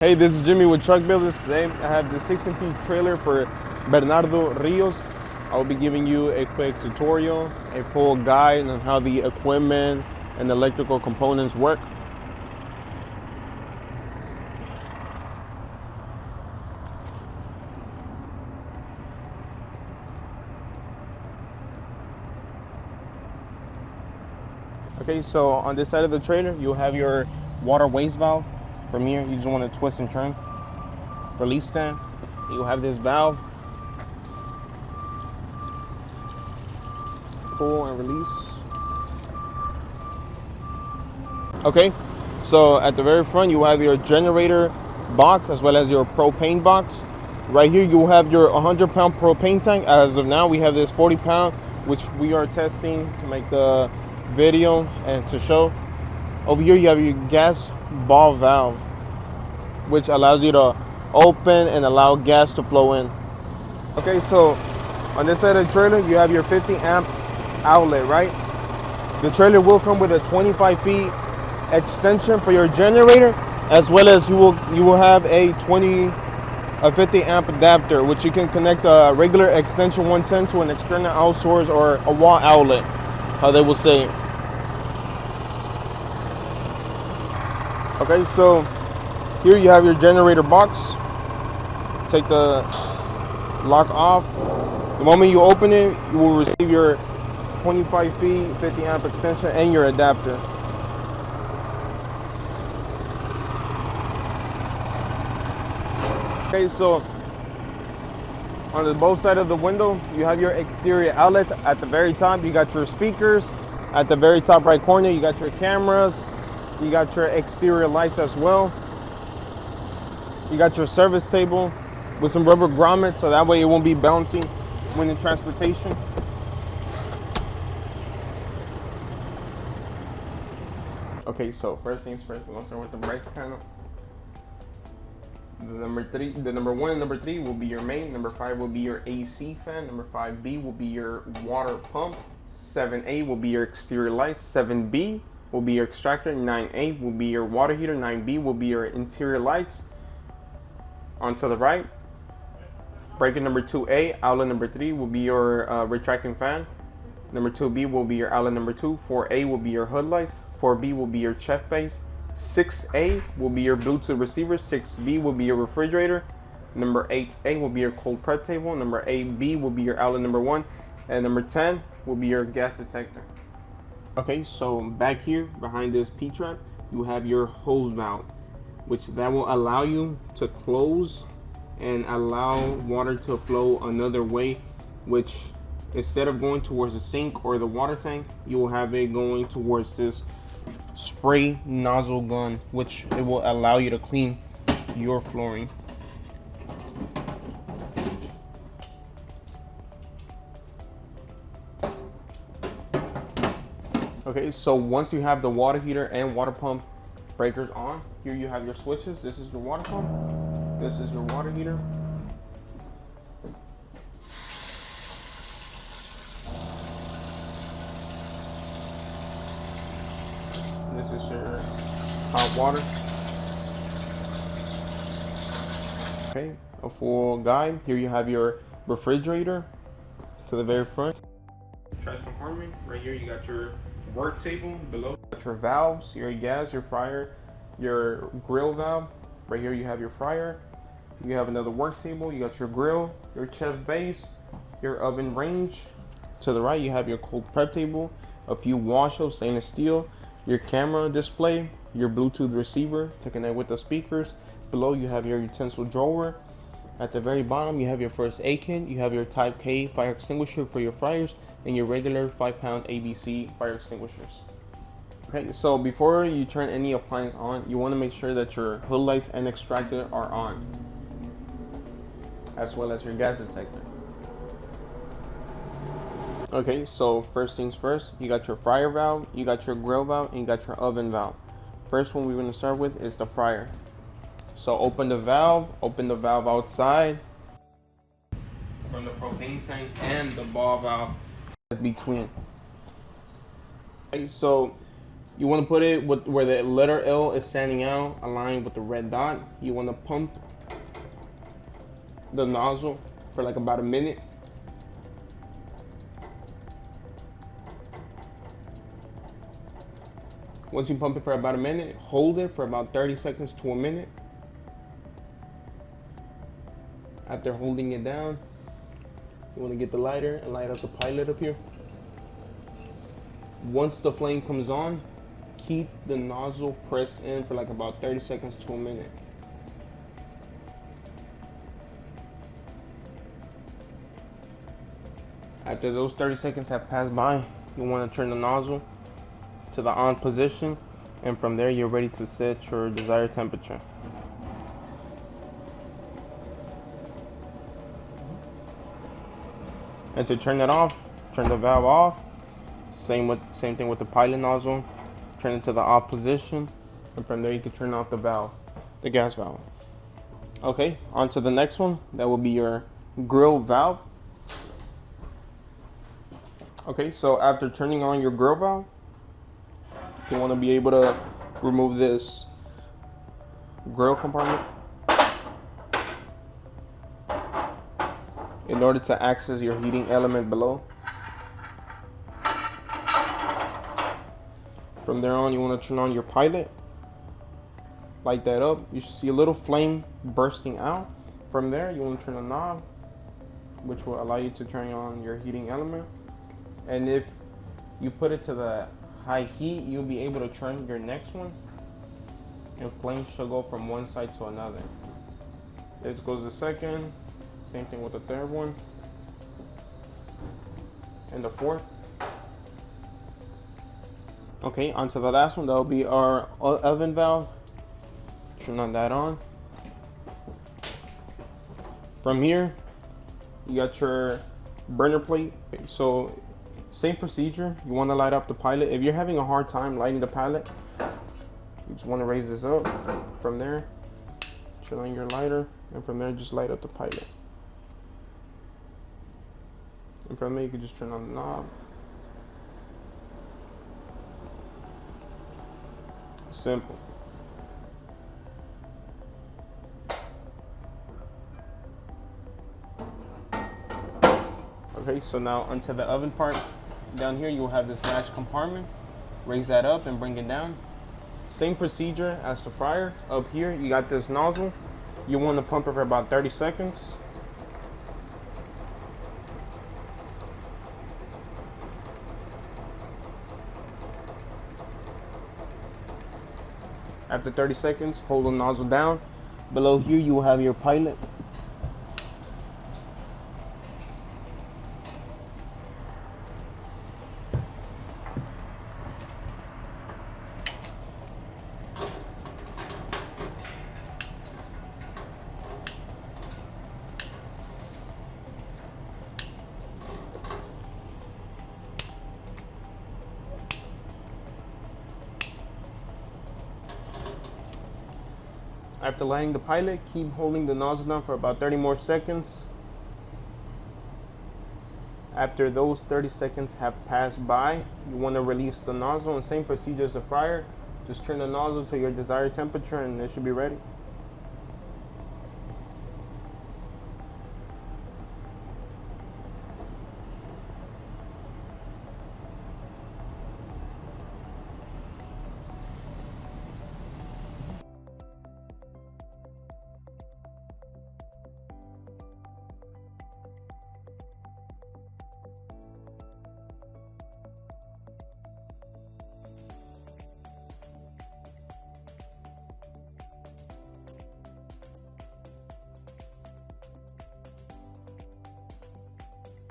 Hey, this is Jimmy with Truck Builders. Today I have the 16-piece trailer for Bernardo, Rios. I will be giving you a quick tutorial, a full guide on how the equipment and electrical components work. Okay, so on this side of the trailer, you'll have your water waste valve. From here, you just want to twist and turn. Release stand. You'll have this valve. Pull and release. Okay, so at the very front, you have your generator box as well as your propane box. Right here, you have your 100-pound propane tank. As of now, we have this 40-pound, which we are testing to make the video and to show. Over here, you have your gas ball valve, which allows you to open and allow gas to flow in. Okay, so on this side of the trailer, you have your 50 amp outlet, right? The trailer will come with a 25 feet extension for your generator, as well as you will have a 50 amp adapter, which you can connect a regular extension 110 to an external outsource or a wall outlet, how they will say it. Okay, so here you have your generator box. Take the lock off. The moment you open it, you will receive your 25 feet, 50 amp extension, and your adapter. Okay, so on the both sides of the window, you have your exterior outlet. At the very top, you got your speakers. At the very top right corner, you got your cameras. You got your exterior lights as well. You got your service table with some rubber grommets, so that way it won't be bouncing when in transportation. Okay, so first things first, we're gonna start with the brake panel. The number one and number three will be your main. Number 5 will be your AC fan. Number 5B will be your water pump. 7A will be your exterior lights. 7B will be your extractor. 9A will be your water heater. 9B will be your interior lights. On to the right, breaker number 2A, outlet number 3 will be your retracting fan. Number 2B will be your outlet number 2. 4A will be your hood lights. 4B will be your check base. 6A will be your Bluetooth receiver. 6B will be your refrigerator. Number 8A will be your cold prep table. Number 8B will be your outlet number 1. And number 10 will be your gas detector. Okay, so back here behind this P-trap, you have your hose valve, which that will allow you to close and allow water to flow another way, which instead of going towards the sink or the water tank, you will have it going towards this spray nozzle gun, which it will allow you to clean your flooring. Okay, so once you have the water heater and water pump breakers on, here you have your switches. This is your water pump. This is your water heater. This is your hot water. Okay, a full guide. Here you have your refrigerator to the very front. Trash compartment. Right here you got your work table. Below you got your valves, your gas, your fryer, your grill valve. Right here you have your fryer. You have another work table. You got your grill, your chef base, your oven range. To the right you have your cold prep table, a few washes, stainless steel, your camera display, your Bluetooth receiver to connect with the speakers. Below you have your utensil drawer. At the very bottom you have your first aid kit. You have your type K fire extinguisher for your fryers and your regular 5-pound ABC fire extinguishers. Okay, so before you turn any appliance on, you want to make sure that your hood lights and extractor are on, as well as your gas detector. Okay, so first things first, you got your fryer valve, you got your grill valve, and you got your oven valve. First one we're going to start with is the fryer. So open the valve outside from the propane tank and the ball valve between. Okay, so You want to put it with where the letter L is standing out, aligned with the red dot. You want to pump the nozzle for like about a minute. Once you pump it for about a minute, hold it for about 30 seconds to a minute. After holding it down, you want to get the lighter and light up the pilot up here. Once the flame comes on, keep the nozzle pressed in for like about 30 seconds to a minute. After those 30 seconds have passed by, you want to turn the nozzle to the on position, and from there you're ready to set your desired temperature. And to turn it off, turn the valve off. Same thing with the pilot nozzle. Turn it to the off position, and from there you can turn off the valve, the gas valve. Okay, on to the next one. That will be your grill valve. Okay, so after turning on your grill valve, you want to be able to remove this grill compartment in order to access your heating element below. From there on, you want to turn on your pilot. Light that up. You should see a little flame bursting out. From there, you want to turn the knob, which will allow you to turn on your heating element. And if you put it to the high heat, you'll be able to turn your next one, and flames should go from one side to another. This goes the second, same thing with the third one, and the fourth. Okay, on to the last one. That will be our oven valve. Turn on that on. From here, you got your burner plate. So same procedure. You want to light up the pilot. If you're having a hard time lighting the pilot, you just want to raise this up. From there, turn on your lighter, and from there just light up the pilot. And from there you can just turn on the knob. Simple. Okay, so now onto the oven part. Down here you will have this latch compartment. Raise that up and bring it down. Same procedure as the fryer. Up here you got this nozzle. You want to pump it for about 30 seconds. After 30 seconds, hold the nozzle down. Below here you will have your pilot. After lighting the pilot, keep holding the nozzle down for about 30 more seconds. After those 30 seconds have passed by, you want to release the nozzle, and same procedure as the fryer. Just turn the nozzle to your desired temperature and it should be ready.